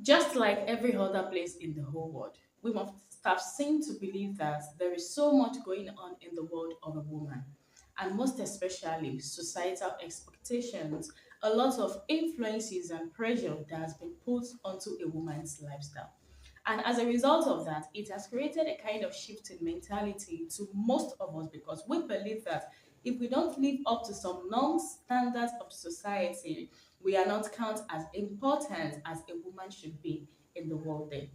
Just like every other place in the whole world, we must have seen to believe that there is so much going on in the world of a woman, and most especially societal expectations, a lot of influences and pressure that has been put onto a woman's lifestyle. And as a result of that, it has created a kind of shift in mentality to most of us because we believe that if we don't live up to some norms, standards of society, we are not counted as important as a woman should be in the world then.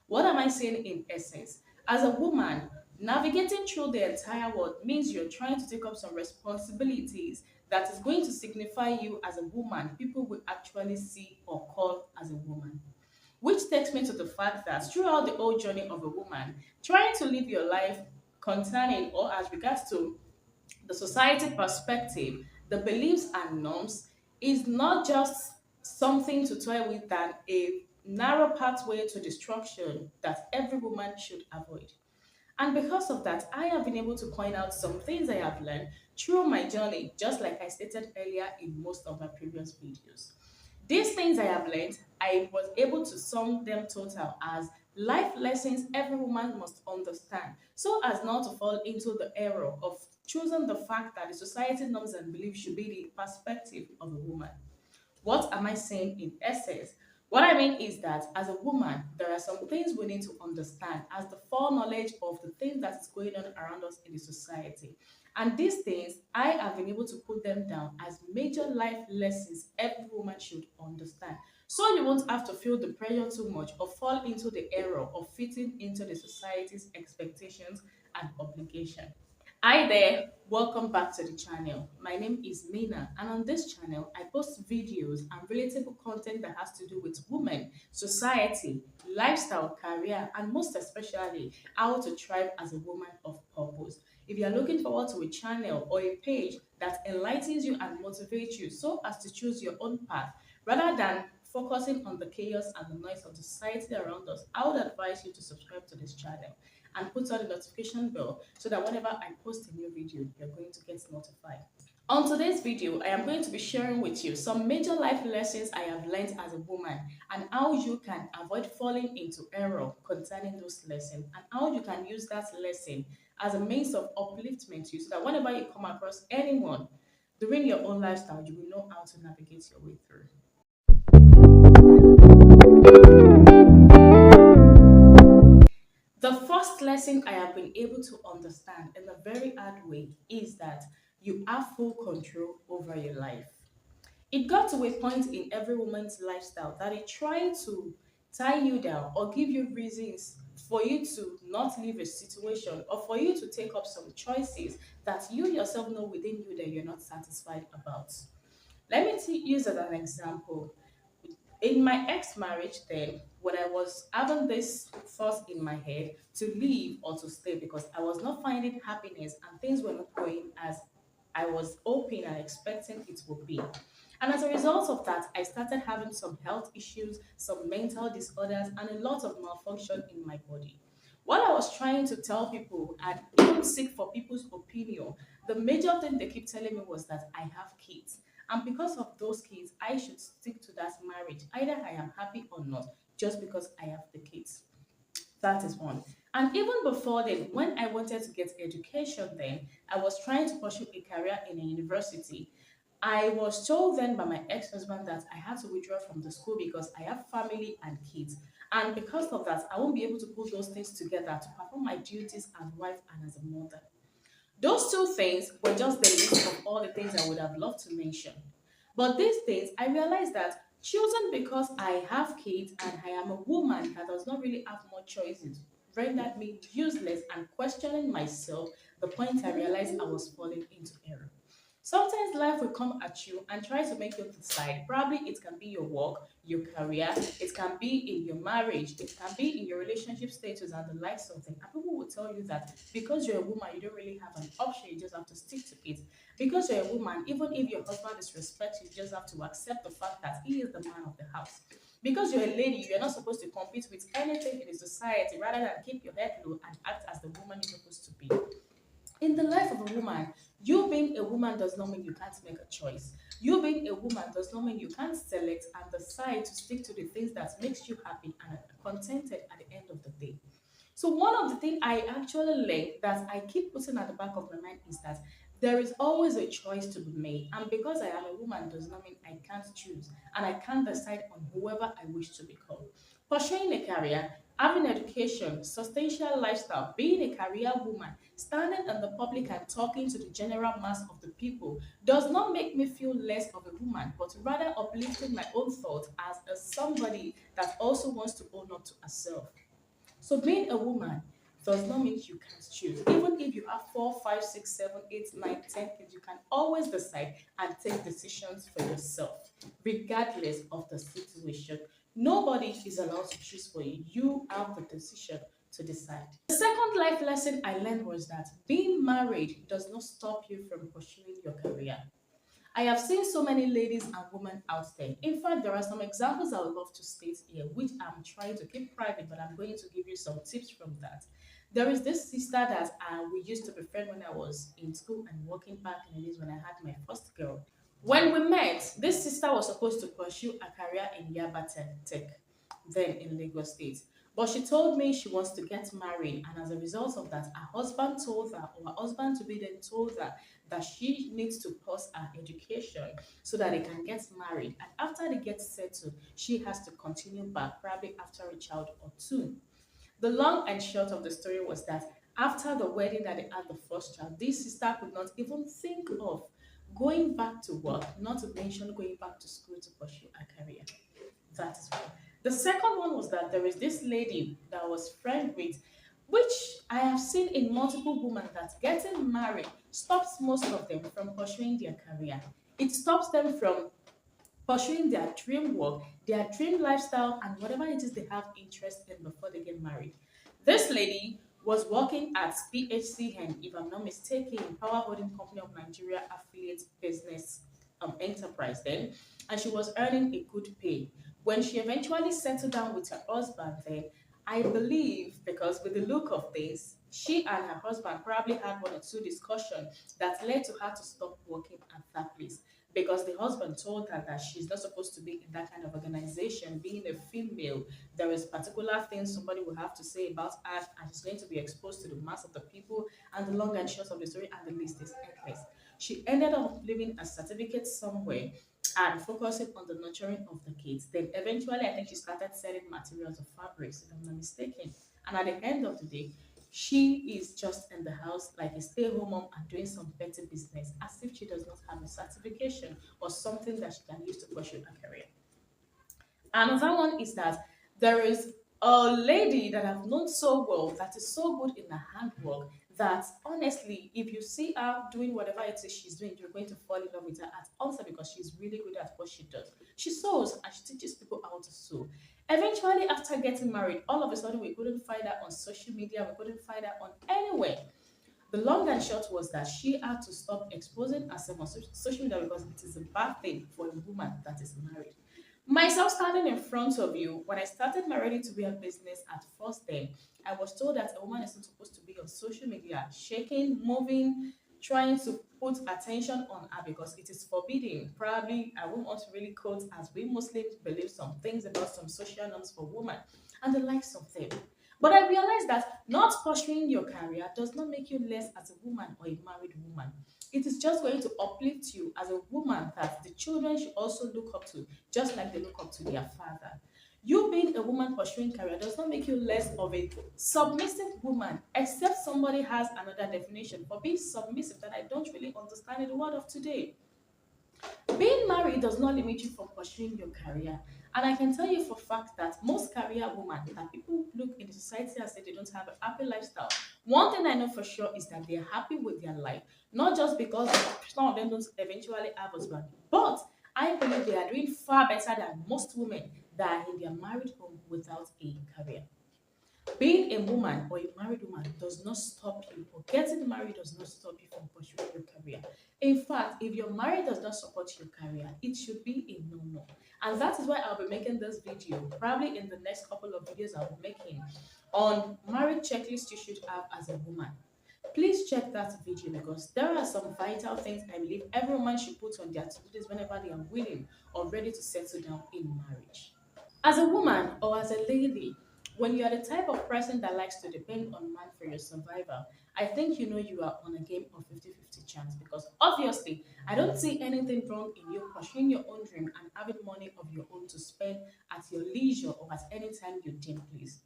What am I saying in essence? As a woman, navigating through the entire world means you're trying to take up some responsibilities that is going to signify you as a woman, people will actually see or call as a woman. Which takes me to the fact that throughout the whole journey of a woman, trying to live your life concerning or as regards to the society perspective, the beliefs and norms is not just something to toy with than a narrow pathway to destruction that every woman should avoid. And because of that, I have been able to point out some things I have learned through my journey, just like I stated earlier in most of my previous videos. These things I have learned, I was able to sum them total as life lessons every woman must understand so as not to fall into the error of choosing the fact that the society norms and beliefs should be the perspective of a woman. What am I saying in essence? What I mean is that as a woman, there are some things we need to understand as the foreknowledge of the things that is going on around us in the society. And these things, I have been able to put them down as major life lessons every woman should understand. So you won't have to feel the pressure too much or fall into the error of fitting into the society's expectations and obligation. Hi there, welcome back to the channel. My name is Mina, and on this channel, I post videos and relatable content that has to do with women, society, lifestyle, career, and most especially, how to thrive as a woman of purpose. If you are looking forward to a channel or a page that enlightens you and motivates you so as to choose your own path, rather than focusing on the chaos and the noise of the society around us, I would advise you to subscribe to this channel and put on the notification bell so that whenever I post a new video, you're going to get notified. On today's video, I am going to be sharing with you some major life lessons I have learned as a woman and how you can avoid falling into error concerning those lessons and how you can use that lesson as a means of upliftment to you so that whenever you come across anyone during your own lifestyle, you will know how to navigate your way through. The first lesson I have been able to understand in a very hard way is that you have full control over your life. It got to a point in every woman's lifestyle that it tried to tie you down or give you reasons for you to not leave a situation or for you to take up some choices that you yourself know within you that you're not satisfied about. Let me use as an example. In my ex marriage, then, when I was having this thought in my head to leave or to stay because I was not finding happiness and things were not going as I was hoping and expecting it would be. And as a result of that, I started having some health issues, some mental disorders, and a lot of malfunction in my body. While I was trying to tell people and even seek for people's opinion, the major thing they keep telling me was that I have kids. And because of those kids, I should stick to that marriage. Either I am happy or not, just because I have the kids. That is one. And even before then, when I wanted to get education, then I was trying to pursue a career in a university. I was told then by my ex-husband that I had to withdraw from the school because I have family and kids. And because of that, I won't be able to put those things together to perform my duties as wife and as a mother. Those two things were just the list of all the things I would have loved to mention. But these things, I realized that choosing because I have kids and I am a woman that does not really have more choices rendered me useless and questioning myself the point I realized I was falling into error. Sometimes life will come at you and try to make you decide. Probably it can be your work, your career, it can be in your marriage, it can be in your relationship status and the likes of them. And people will tell you that because you're a woman, you don't really have an option, you just have to stick to it. Because you're a woman, even if your husband disrespects you, you just have to accept the fact that he is the man of the house. Because you're a lady, you're not supposed to compete with anything in the society rather than keep your head low and act as the woman you're supposed to be. In the life of a woman, you being a woman does not mean you can't make a choice. You being a woman does not mean you can't select and decide to stick to the things that makes you happy and are contented at the end of the day. So one of the things I actually learned that I keep putting at the back of my mind is that there is always a choice to be made. And because I am a woman does not mean I can't choose and I can't decide on whoever I wish to become. Pursuing a career, having education, substantial lifestyle, being a career woman, standing in the public and talking to the general mass of the people does not make me feel less of a woman, but rather uplifting my own thoughts as a somebody that also wants to own up to herself. So being a woman does not mean you can't choose. Even if you have 4, 5, 6, 7, 8, 9, 10 kids, you can always decide and take decisions for yourself, regardless of the situation. Nobody is allowed to choose for you. You have the decision to decide. The second life lesson I learned was that being married does not stop you from pursuing your career. I have seen so many ladies and women out there. In fact, there are some examples I would love to state here, which I'm trying to keep private, but I'm going to give you some tips from that. There is this sister that we used to be friends when I was in school and working back in the days when I had my first girl. When we met, this sister was supposed to pursue a career in Yaba Tech, then in Lagos State. But she told me she wants to get married, and as a result of that, her husband told her, or her husband to be then told her, that she needs to pause her education so that they can get married. And after they get settled, she has to continue back, probably after a child or two. The long and short of the story was that after the wedding that they had the first child, this sister could not even think of going back to work, not to mention going back to school to pursue a career. That is one. The second one was that there is this lady that I was friend with, which I have seen in multiple women that getting married stops most of them from pursuing their career. It stops them from pursuing their dream work, their dream lifestyle, and whatever it is they have interest in before they get married. This lady was working at PHCN, if I'm not mistaken, Power Holding Company of Nigeria Affiliate Business Enterprise then, and she was earning a good pay. When she eventually settled down with her husband, then I believe because with the look of things, she and her husband probably had one or two discussions that led to her to stop working at that place because the husband told her that she's not supposed to be in that kind of organization. Being a female, there is particular things somebody will have to say about her, and she's going to be exposed to the mass of the people. And the long and short of the story, and the list is endless. She ended up leaving a certificate somewhere and focusing on the nurturing of the kids. Then eventually, I think she started selling materials of fabrics, if I'm not mistaken. And at the end of the day, she is just in the house like a stay-home mom and doing some petty business as if she does not have a certification or something that she can use to pursue her career. Another one is that there is a lady that I've known so well that is so good in her handwork that honestly, if you see her doing whatever it is she's doing, you're going to fall in love with her at also because she's really good at what she does. She sews and she teaches people how to sew. Eventually, after getting married, all of a sudden we couldn't find her on social media, we couldn't find her on anywhere. The long and short was that she had to stop exposing herself on social media because it is a bad thing for a woman that is married. Myself standing in front of you, when I started my ready to be a business at first then, I was told that a woman is not supposed to be on social media, shaking, moving, trying to put attention on her because it is forbidden. Probably I won't want to really quote as we Muslims believe some things about some social norms for women and the likes of them. But I realized that not pursuing your career does not make you less as a woman or a married woman. It is just going to uplift you as a woman that the children should also look up to, just like they look up to their father. You being a woman pursuing career does not make you less of a submissive woman, except somebody has another definition for being submissive that I don't really understand in the world of today. Being married does not limit you from pursuing your career. And I can tell you for a fact that most career women that people look in the society and say they don't have a happy lifestyle. One thing I know for sure is that they're happy with their life, not just because some of them don't eventually have husband, but I believe they are doing far better than most women that are in their married home without a career. Being a woman or a married woman does not stop you, or getting married does not stop you from pursuing your career. In fact, if your marriage does not support your career, it should be a no-no. And that is why I'll be making this video, probably in the next couple of videos I'll be making on marriage checklist you should have as a woman. Please check that video because there are some vital things I believe every woman should put on their to-do list whenever they are willing or ready to settle down in marriage. As a woman or as a lady, when you are the type of person that likes to depend on man for your survival, I think you know you are on a game of 50-50 chance because obviously I don't see anything wrong in you pursuing your own dream and having money of your own to spend at your leisure or at any time you deem please.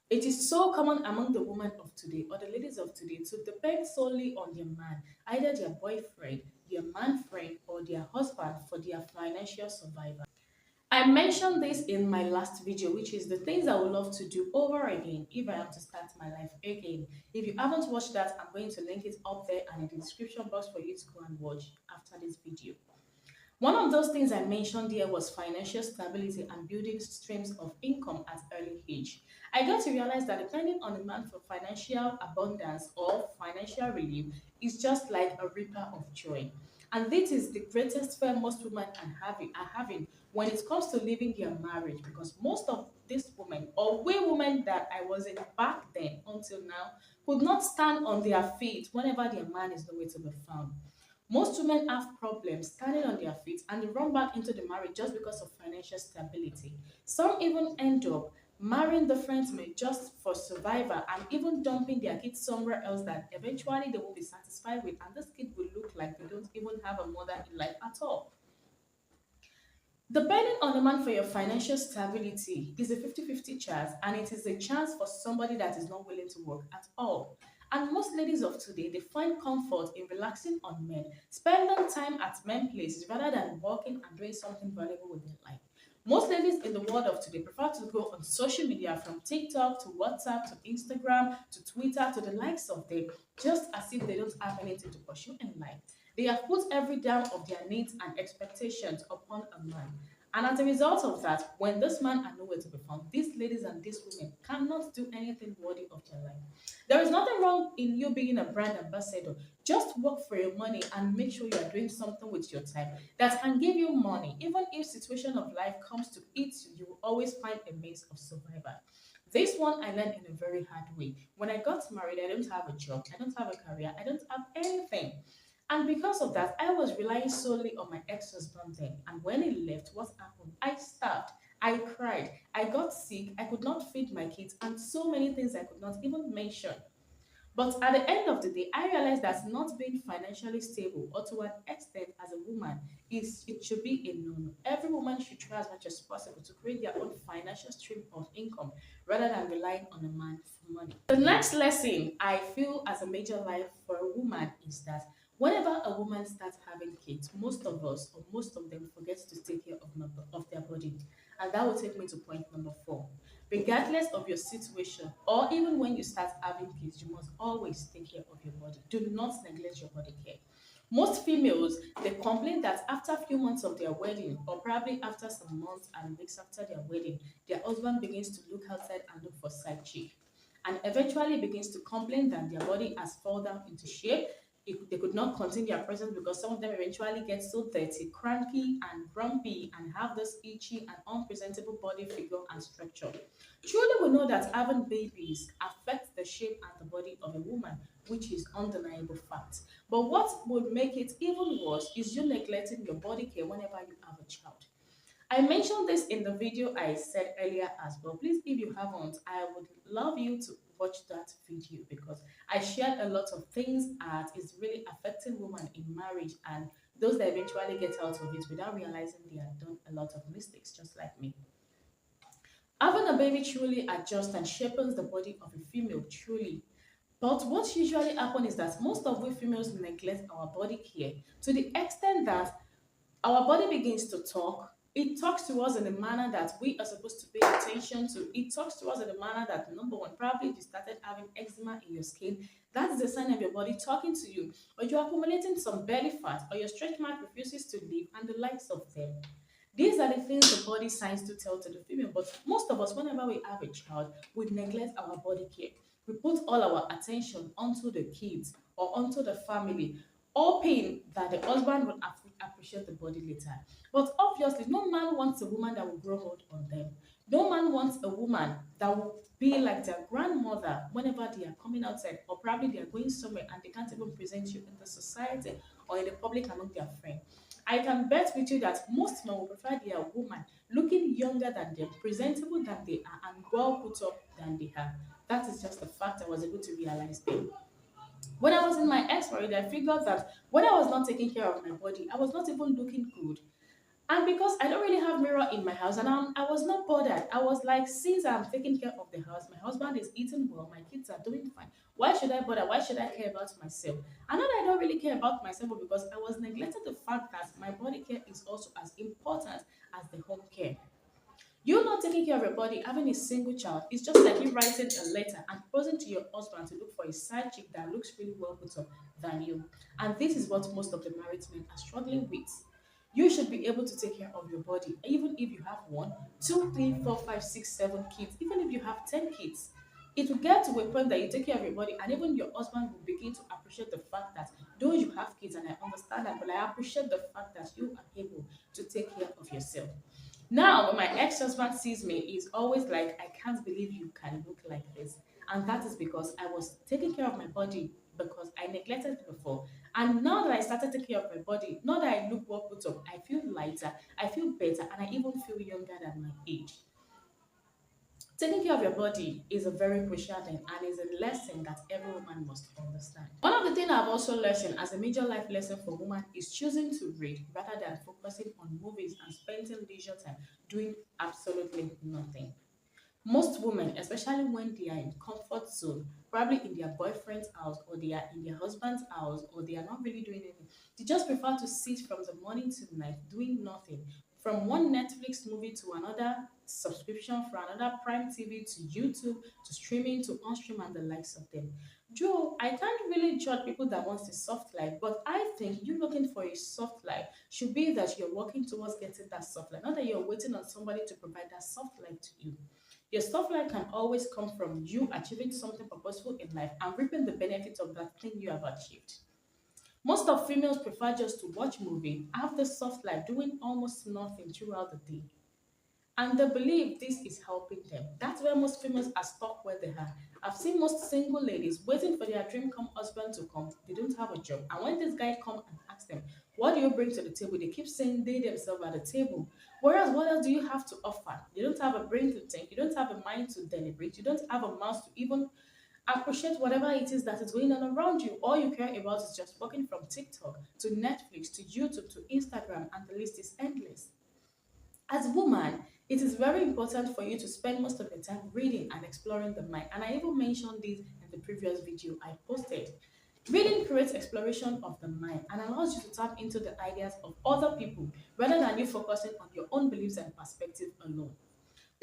It is so common among the women of today or the ladies of today to depend solely on their man, either their boyfriend, their man friend, or their husband for their financial survival. I mentioned this in my last video, which is the things I would love to do over again if I am to start my life again. If you haven't watched that, I'm going to link it up there and in the description box for you to go and watch after this video. One of those things I mentioned here was financial stability and building streams of income at early age. I got to realize that depending on the man for financial abundance or financial relief is just like a reaper of joy. And this is the greatest fear most women are having when it comes to leaving their marriage because most of these women or we women that I was in back then until now could not stand on their feet whenever their man is nowhere to be found. Most women have problems standing on their feet and they run back into the marriage just because of financial stability. Some even end up marrying different men just for survival and even dumping their kids somewhere else that eventually they won't be satisfied with, and this kid will look like they don't even have a mother in life at all. Depending on the man for your financial stability is a 50-50 chance, and it is a chance for somebody that is not willing to work at all. And most ladies of today, they find comfort in relaxing on men, spending time at men places rather than working and doing something valuable with their life. Most ladies in the world of today prefer to go on social media from TikTok to WhatsApp to Instagram to Twitter to the likes of them, just as if they don't have anything to pursue in life. They have put every down of their needs and expectations upon a man. And as a result of that, when this man are nowhere to be found, these ladies and these women cannot do anything worthy of their life. There is nothing wrong in you being a brand ambassador. Just work for your money and make sure you are doing something with your time that can give you money. Even if situation of life comes to eat you, you will always find a means of survival. This one I learned in a very hard way. When I got married, I don't have a job, I don't have a career, I don't have anything. And because of that, I was relying solely on my ex-husband then. And when he left, what happened? I starved. I cried. I got sick. I could not feed my kids, and so many things I could not even mention. But at the end of the day, I realized that not being financially stable or to an extent as a woman is it should be a no-no. Every woman should try as much as possible to create their own financial stream of income rather than relying on a man for money. The next lesson I feel as a major life for a woman is that whenever a woman starts having kids, most of us or most of them forget to take care of their body. And that will take me to point number four. Regardless of your situation, or even when you start having kids, you must always take care of your body. Do not neglect your body care. Most females they complain that after a few months of their wedding, or probably after some months and weeks after their wedding, their husband begins to look outside and look for side chick, and eventually begins to complain that their body has fallen down into shape. They could not continue their presence because some of them eventually get so dirty, cranky, and grumpy, and have this itchy and unpresentable body figure and structure. Truly, we know that having babies affects the shape and the body of a woman, which is undeniable fact. But what would make it even worse is you neglecting your body care whenever you have a child. I mentioned this in the video I said earlier as well. Please, if you haven't, I would love you to watch that video because I shared a lot of things that is really affecting women in marriage and those that eventually get out of it without realizing they have done a lot of mistakes, just like me. Having a baby truly adjusts and shapes the body of a female, truly. But what usually happens is that most of we females neglect our body care to the extent that our body begins to talk. It talks to us in a manner that we are supposed to pay attention to. It talks to us in a manner that, number one, probably if you started having eczema in your skin, that's the sign of your body talking to you. Or you're accumulating some belly fat, or your stretch mark refuses to leave, and the likes of them. These are the things the body signs to tell to the female. But most of us, whenever we have a child, we neglect our body care. We put all our attention onto the kids or onto the family, hoping that the husband will appreciate the body later. But obviously, no man wants a woman that will grow old on them. No man wants a woman that will be like their grandmother whenever they are coming outside, or probably they are going somewhere and they can't even present you in the society or in the public among their friends. I can bet with you that most men will prefer their woman looking younger than them, presentable than they are, and well put up than they are. That is just a fact I was able to realize then. When I was in my ex marriage, I figured that when I was not taking care of my body, I was not even looking good. And because I don't really have mirror in my house, and I was not bothered. I was like, since I'm taking care of the house, my husband is eating well, my kids are doing fine. Why should I bother? Why should I care about myself? And not that I don't really care about myself, but because I was neglecting the fact that my body care is also as important as the home care. You not taking care of your body, having a single child, is just like you writing a letter and proposing to your husband to look for a side chick that looks really well put up than you. And this is what most of the married men are struggling with. You should be able to take care of your body, even if you have one, two, three, four, five, six, 7 kids, even if you have 10 kids. It will get to a point that you take care of your body, and even your husband will begin to appreciate the fact that though you have kids, and I understand that, but I appreciate the fact that you are able to take care of yourself. Now, when my ex-husband sees me, he's always like, I can't believe you can look like this. And that is because I was taking care of my body because I neglected it before. And now that I started taking care of my body, now that I look well put up, I feel lighter, I feel better, and I even feel younger than my age. Taking care of your body is a very crucial thing and is a lesson that every woman must understand. One of the things I've also learned as a major life lesson for women is choosing to read rather than focusing on movies and spending leisure time doing absolutely nothing. Most women, especially when they are in comfort zone, probably in their boyfriend's house or they are in their husband's house or they are not really doing anything, they just prefer to sit from the morning to night doing nothing. From one Netflix movie to another subscription for another Prime TV to YouTube to streaming to on-stream and the likes of them. Joe, I can't really judge people that wants a soft life, but I think you looking for a soft life should be that you're working towards getting that soft life, not that you're waiting on somebody to provide that soft life to you. Your soft life can always come from you achieving something purposeful in life and reaping the benefits of that thing you have achieved. Most of females prefer just to watch movie, have the soft life, doing almost nothing throughout the day. And they believe this is helping them. That's where most females are stuck where they are. I've seen most single ladies waiting for their dream come husband to come. They don't have a job. And when this guy come and ask them, what do you bring to the table? They keep saying they themselves at the table. Whereas what else do you have to offer? You don't have a brain to think. You don't have a mind to deliberate. You don't have a mouth to even appreciate whatever it is that is going on around you. All you care about is just walking from TikTok to Netflix to YouTube to Instagram, and the list is endless. As a woman, it is very important for you to spend most of your time reading and exploring the mind. And I even mentioned this in the previous video I posted. Reading creates exploration of the mind and allows you to tap into the ideas of other people rather than you focusing on your own beliefs and perspective alone.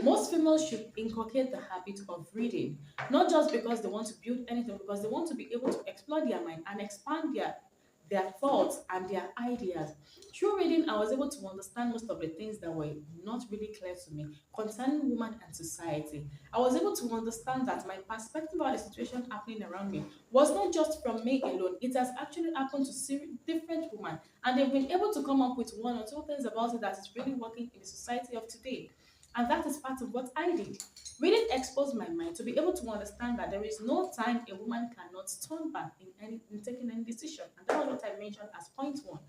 Most females should inculcate the habit of reading, not just because they want to build anything, because they want to be able to explore their mind and expand their thoughts and their ideas. Through reading, I was able to understand most of the things that were not really clear to me concerning women and society. I was able to understand that my perspective about the situation happening around me was not just from me alone. It has actually happened to different women, and they've been able to come up with one or two things about it that is really working in the society of today. And that is part of what I did. Reading exposed my mind to be able to understand that there is no time a woman cannot turn back in taking any decision. And that was what I mentioned as point one.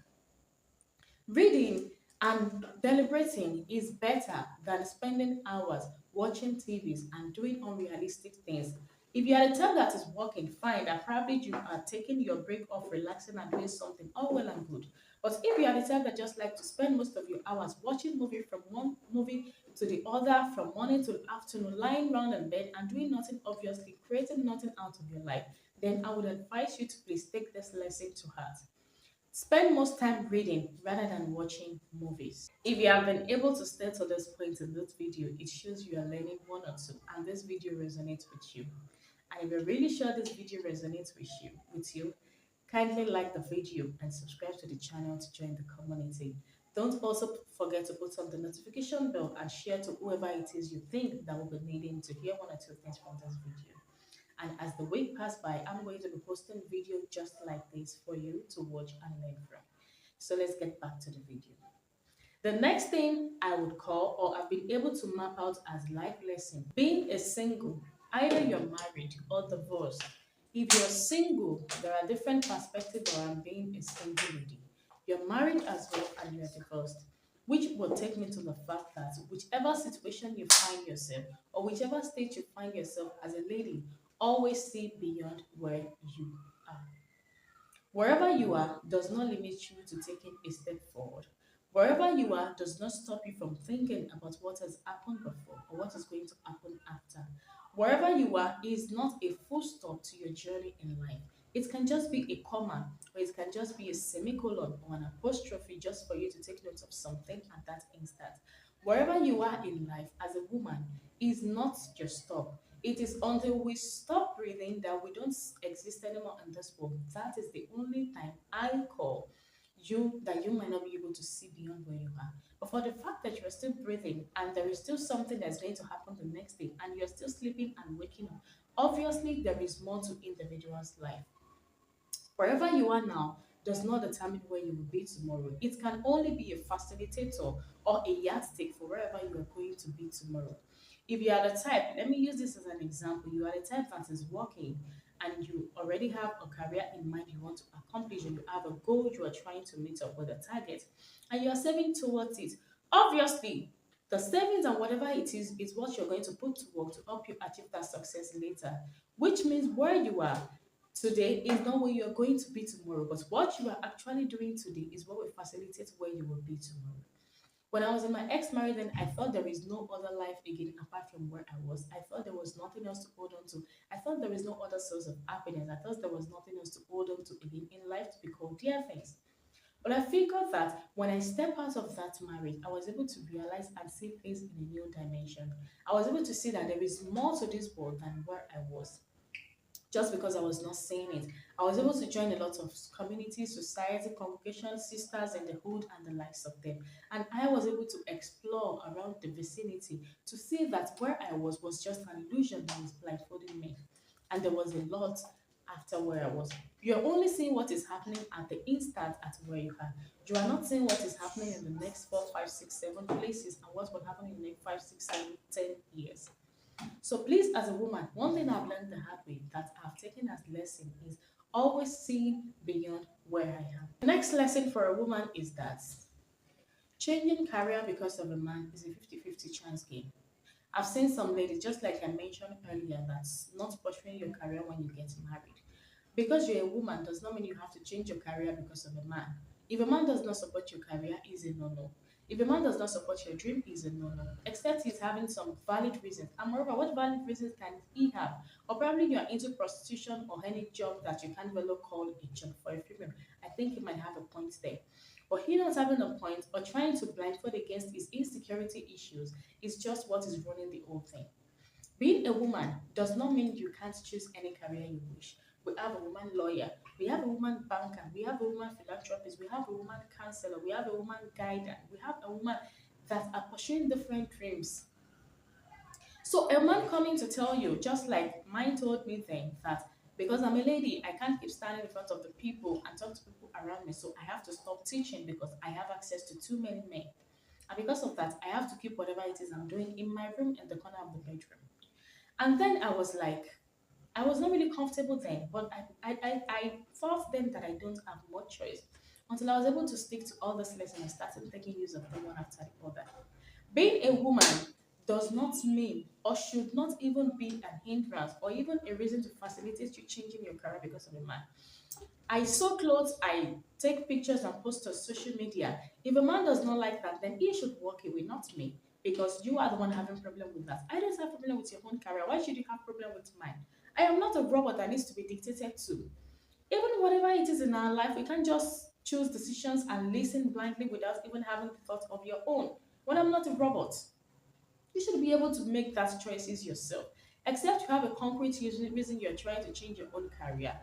Reading and deliberating is better than spending hours watching TVs and doing unrealistic things. If you are the type that is working, fine, and probably you are taking your break off, relaxing and doing something, all well and good. But if you are the type that just like to spend most of your hours watching movie from one movie to the other, from morning to afternoon, lying around in bed and doing nothing, obviously creating nothing out of your life, then I would advise you to please take this lesson to heart. Spend most time reading rather than watching movies. If you have been able to stay to this point in this video, it shows you are learning one or two and this video resonates with you. And if you're really sure this video resonates with you, kindly like the video and subscribe to the channel to join the community. Don't also forget to put on the notification bell and share to whoever it is you think that will be needing to hear one or two things from this video. And as the week pass by, I'm going to be posting video just like this for you to watch and learn from. So let's get back to the video. The next thing I would call, or I've been able to map out as life lesson, being a single, either you're married or divorced. If you're single, there are different perspectives around being a single lady. You're married as well and you're divorced, which will take me to the fact that whichever situation you find yourself or whichever state you find yourself as a lady, always see beyond where you are. Wherever you are does not limit you to taking a step forward. Wherever you are does not stop you from thinking about what has happened before or what is going to happen after. Wherever you are is not a full stop to your journey in life. It can just be a comma, or it can just be a semicolon or an apostrophe just for you to take note of something at that instant. Wherever you are in life as a woman is not your stop. It is until we stop breathing that we don't exist anymore in this world. That is the only time I call you that you might not be able to see beyond where you are. But for the fact that you're still breathing and there is still something that's going to happen the next day and you're still sleeping and waking up, obviously there is more to individual's life. Wherever you are now does not determine where you will be tomorrow. It can only be a facilitator or a yardstick for wherever you are going to be tomorrow. If you are the type, let me use this as an example, you are the type that is working and you already have a career in mind you want to accomplish, and you have a goal you are trying to meet up with a target, and you are saving towards it. Obviously, the savings and whatever it is what you're going to put to work to help you achieve that success later, which means where you are today is not where you're going to be tomorrow, but what you are actually doing today is what will facilitate where you will be tomorrow. When I was in my ex-marriage, then I thought there is no other life again apart from where I was. I thought there was nothing else to hold on to. I thought there is no other source of happiness. I thought there was nothing else to hold on to again in life to be called dear things. But I figured that when I step out of that marriage, I was able to realize and see things in a new dimension. I was able to see that there is more to this world than where I was just because I was not saying it. I was able to join a lot of communities, society, congregation, sisters in the hood, and the likes of them. And I was able to explore around the vicinity to see that where I was just an illusion that was blindfolding me. And there was a lot after where I was. You're only seeing what is happening at the instant at where you are. You are not seeing what is happening in the next 4, 5, 6, 7 places and what will happen in the next 5, 6, 7, 10 years. So please, as a woman, one thing I've learned the hard way that I've taken as lesson is always see beyond where I am. The next lesson for a woman is that changing career because of a man is a 50-50 chance game. I've seen some ladies, just like I mentioned earlier, that's not pursuing your career when you get married. Because you're a woman does not mean you have to change your career because of a man. If a man does not support your career, is a no-no. If a man does not support your dream, is a no-no. Except he's having some valid reasons. And moreover, what valid reasons can he have? Or probably you're into prostitution or any job that you can't really call a job for a female. I think he might have a point there. But he not having a point or trying to blindfold against his insecurity issues is just what is running the whole thing. Being a woman does not mean you can't choose any career you wish. We have a woman lawyer, we have a woman banker, we have a woman philanthropist, we have a woman counselor, we have a woman guide, we have a woman that are pursuing different dreams. So a man coming to tell you, just like mine told me then, that because I'm a lady, I can't keep standing in front of the people and talk to people around me. So I have to stop teaching because I have access to too many men. And because of that, I have to keep whatever it is I'm doing in my room in the corner of the bedroom. And then I was like, I was not really comfortable then, but I thought then that I don't have much choice until I was able to stick to all this lesson and started taking use of them one after the other. Being a woman does not mean or should not even be an hindrance or even a reason to facilitate you changing your career because of a man. I sew clothes, I take pictures and post on social media. If a man does not like that, then he should walk away, not me. Because you are the one having problem with that. I don't have problem with your own career. Why should you have problem with mine? I am not a robot that needs to be dictated to. Even whatever it is in our life, we can't just choose decisions and listen blindly without even having thought of your own. When I'm not a robot, you should be able to make that choices yourself. Except you have a concrete reason you're trying to change your own career.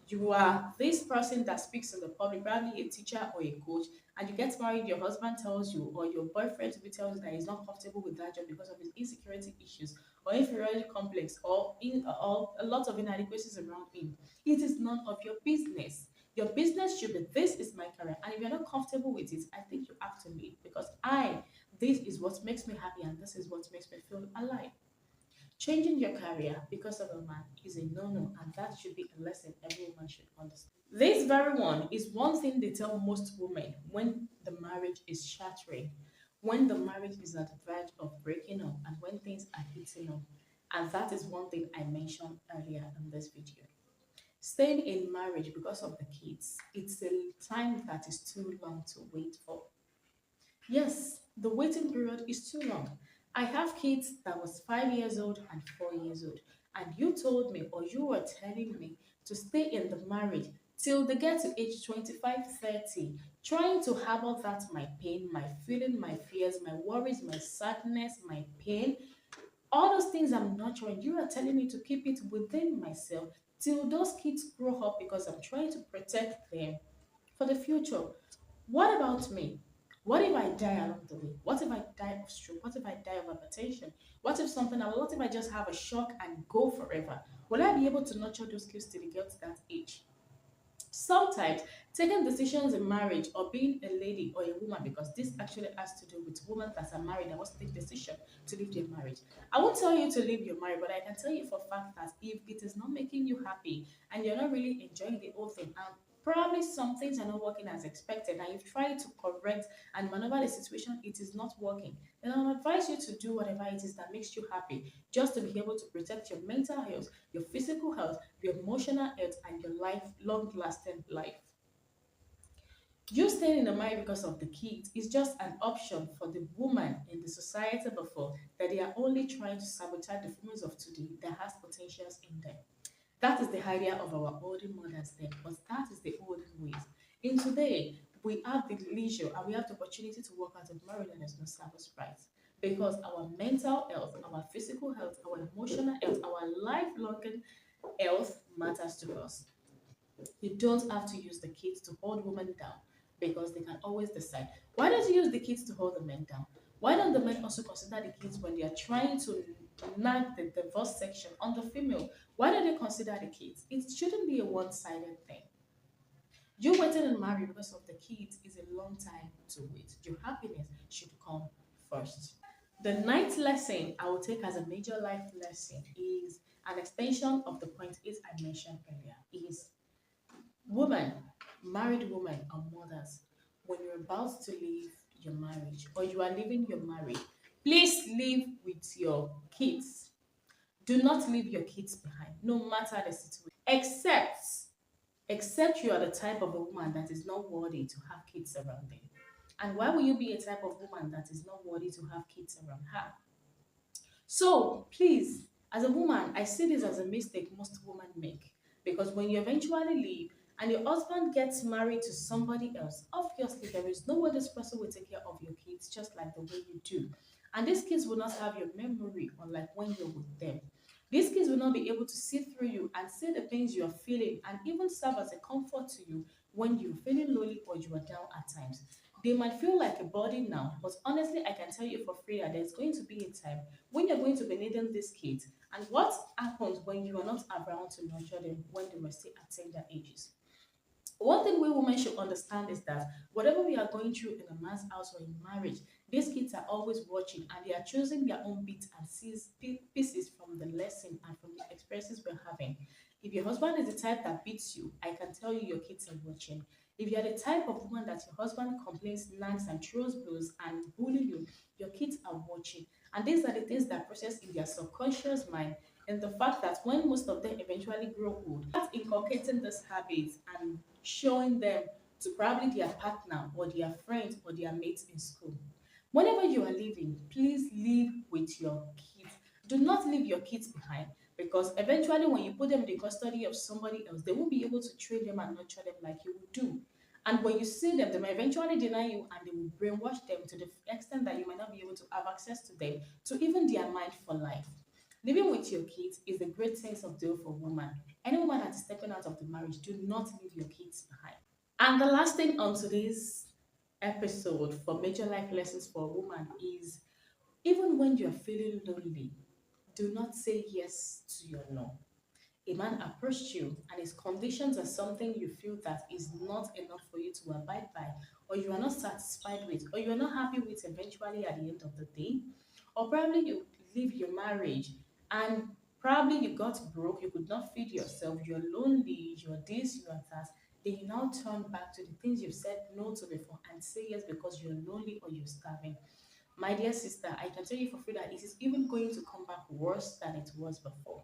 You are this person that speaks in the public, probably a teacher or a coach, and you get married, your husband tells you, or your boyfriend to be tells you that he's not comfortable with that job because of his insecurity issues, or inferiority complex or a lot of inadequacies around him. It is none of your business. Your business should be this is my career. And if you're not comfortable with it, I think you have to leave because this is what makes me happy and this is what makes me feel alive. Changing your career because of a man is a no-no, and that should be a lesson every woman should understand. This very one is one thing they tell most women when the marriage is shattering, when the marriage is at the verge of breaking up, and when things are heating up. And that is one thing I mentioned earlier in this video. Staying in marriage because of the kids, it's a time that is too long to wait for. Yes, the waiting period is too long. I have kids that was 5 years old and 4 years old, and you told me or you were telling me to stay in the marriage till they get to age 25, 30, trying to harbor that my pain, my feeling, my fears, my worries, my sadness, my pain, all those things I'm nurturing. You are telling me to keep it within myself till those kids grow up because I'm trying to protect them for the future. What about me? What if I die along the way? What if I die of stroke? What if I die of hypertension? What if something else? What if I just have a shock and go forever? Will I be able to nurture those kids till they get to that age? Sometimes taking decisions in marriage or being a lady or a woman, because this actually has to do with women that are married and want to take decision to leave their marriage. I won't tell you to leave your marriage, but I can tell you for a fact that if it is not making you happy and you're not really enjoying the whole thing, and probably some things are not working as expected, and you've tried to correct and maneuver the situation, it is not working, then I'll advise you to do whatever it is that makes you happy, just to be able to protect your mental health, your physical health, your emotional health, and your life, long lasting life. You staying in a marriage because of the kids is just an option for the woman in the society before that they are only trying to sabotage the females of today that has potentials in them. That is the idea of our olden mothers then, but that is the olden ways. In today, we have the leisure and we have the opportunity to work out of marriage and there's no service price. Because our mental health, our physical health, our emotional health, our lifelong health matters to us. You don't have to use the kids to hold women down because they can always decide. Why don't you use the kids to hold the men down? Why don't the men also consider the kids when they are trying to nag the divorce section on the female? Why don't they consider the kids? It shouldn't be a one sided thing. You waiting and marry because of the kids is a long time to wait. Your happiness should come first. The ninth lesson I will take as a major life lesson is an extension of the point eight I mentioned earlier. Is women, married women and mothers, when you're about to leave your marriage or you are leaving your marriage, please leave with your kids. Do not leave your kids behind, no matter the situation. Except you are the type of a woman that is not worthy to have kids around them. And why will you be a type of woman that is not worthy to have kids around her? So please, as a woman, I see this as a mistake most women make. Because when you eventually leave and your husband gets married to somebody else, obviously there is no way this person will take care of your kids just like the way you do. And these kids will not have your memory unlike when you're with them. These kids will not be able to see through you and see the things you are feeling and even serve as a comfort to you when you're feeling lonely or you are down at times. They might feel like a body now, but honestly, I can tell you for free that there's going to be a time when you're going to be needing these kids. And what happens when you are not around to nurture them when they were still at tender ages? One thing we women should understand is that whatever we are going through in a man's house or in marriage, these kids are always watching and they are choosing their own bits and pieces from the lesson and from the experiences we're having. If your husband is the type that beats you, I can tell you your kids are watching. If you are the type of woman that your husband complains, nags, and throws blows and bully you, your kids are watching. And these are the things that process in their subconscious mind. And the fact that when most of them eventually grow old, start inculcating these habits and showing them to probably their partner or their friends or their mates in school. Whenever you are leaving, please leave with your kids. Do not leave your kids behind because eventually, when you put them in the custody of somebody else, they won't be able to train them and nurture them like you would do. And when you see them, they might eventually deny you and they will brainwash them to the extent that you might not be able to have access to them, to even their mind for life. Living with your kids is a great sense of deal for woman. Any woman that is stepping out of the marriage, do not leave your kids behind. And the last thing on today's episode for major life lessons for a woman is even when you're feeling lonely, Do not say yes to your no. A man approached you and his conditions are something you feel that is not enough for you to abide by, or you are not satisfied with, or you are not happy with eventually at the end of the day, or probably you leave your marriage and probably you got broke, you could not feed yourself, you're lonely, you're this, you're that, then you now turn back to the things you've said no to before and say yes because you're lonely or you're starving. My dear sister, I can tell you for free that it is even going to come back worse than it was before.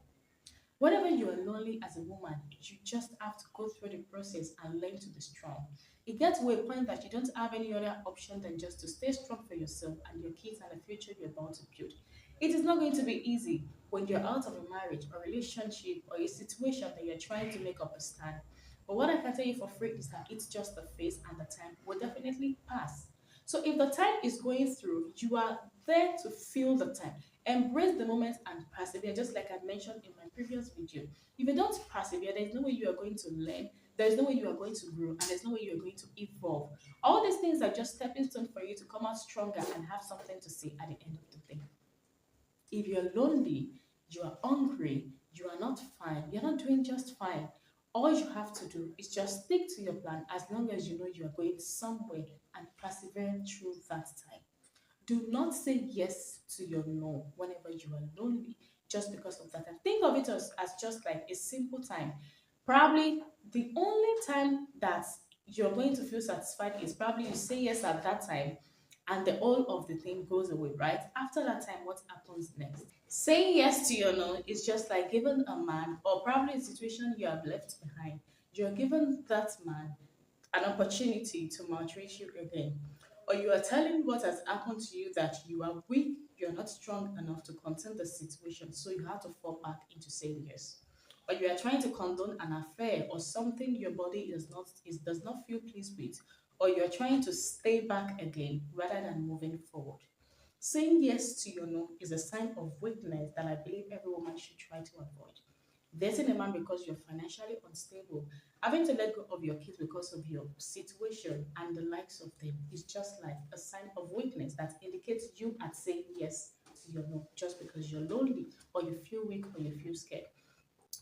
Whenever you are lonely as a woman, you just have to go through the process and learn to be strong. It gets to a point that you don't have any other option than just to stay strong for yourself and your kids and the future you're about to build. It is not going to be easy when you're out of a marriage or relationship or a situation that you're trying to make up a stand. But what I can tell you for free is that it's just a phase and the time will definitely pass. So if the time is going through, you are there to feel the time. Embrace the moment and persevere, just like I mentioned in my previous video. If you don't persevere, there's no way you are going to learn, there's no way you are going to grow, and there's no way you are going to evolve. All these things are just stepping stones for you to come out stronger and have something to say at the end of the day. If you're lonely, you are hungry, you are not fine, you're not doing just fine. All you have to do is just stick to your plan as long as you know you are going somewhere and persevere through that time. Do not say yes to your no whenever you are lonely just because of that. And think of it as just like a simple time. Probably the only time that you're going to feel satisfied is probably you say yes at that time and the whole of the thing goes away, right? After that time, what happens next? Saying yes to your no is just like giving a man, or probably a situation you have left behind, you're giving that man an opportunity to maltreat you again. Or you are telling what has happened to you that you are weak, you're not strong enough to contain the situation, so you have to fall back into saying yes. Or you are trying to condone an affair or something your body does not feel pleased with, or you are trying to stay back again rather than moving forward. Saying yes to your no is a sign of weakness that I believe every woman should try to avoid. Dating a man because you're financially unstable, having to let go of your kids because of your situation and the likes of them is just like a sign of weakness that indicates you are saying yes to your no just because you're lonely or you feel weak or you feel scared.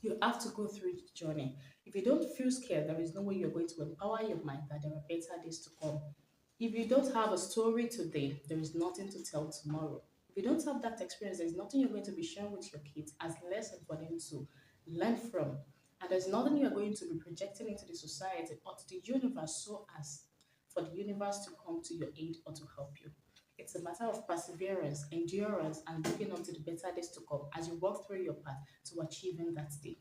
You have to go through the journey. If you don't feel scared, there is no way you're going to empower your mind that there are better days to come. If you don't have a story today, there is nothing to tell tomorrow. If you don't have that experience, there's nothing you're going to be sharing with your kids as lesson for them to learn from. And there's nothing you're going to be projecting into the society or to the universe so as for the universe to come to your aid or to help you. It's a matter of perseverance, endurance, and looking up to the better days to come as you walk through your path to achieving that day.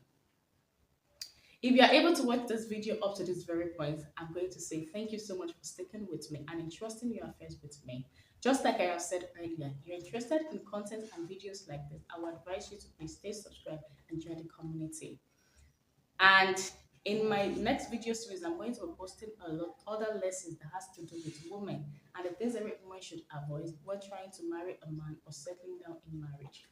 If you are able to watch this video up to this very point, I'm going to say thank you so much for sticking with me and entrusting your affairs with me. Just like I have said earlier, you're interested in content and videos like this, I would advise you to please stay subscribed and join the community. And in my next video series, I'm going to be posting a lot other lessons that has to do with women and the things every woman should avoid when trying to marry a man or settling down in marriage.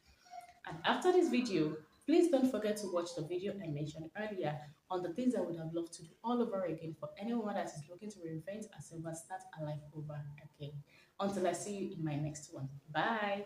And after this video, please don't forget to watch the video I mentioned earlier on the things I would have loved to do all over again for anyone that is looking to reinvent herself and start a life over again. Until I see you in my next one. Bye.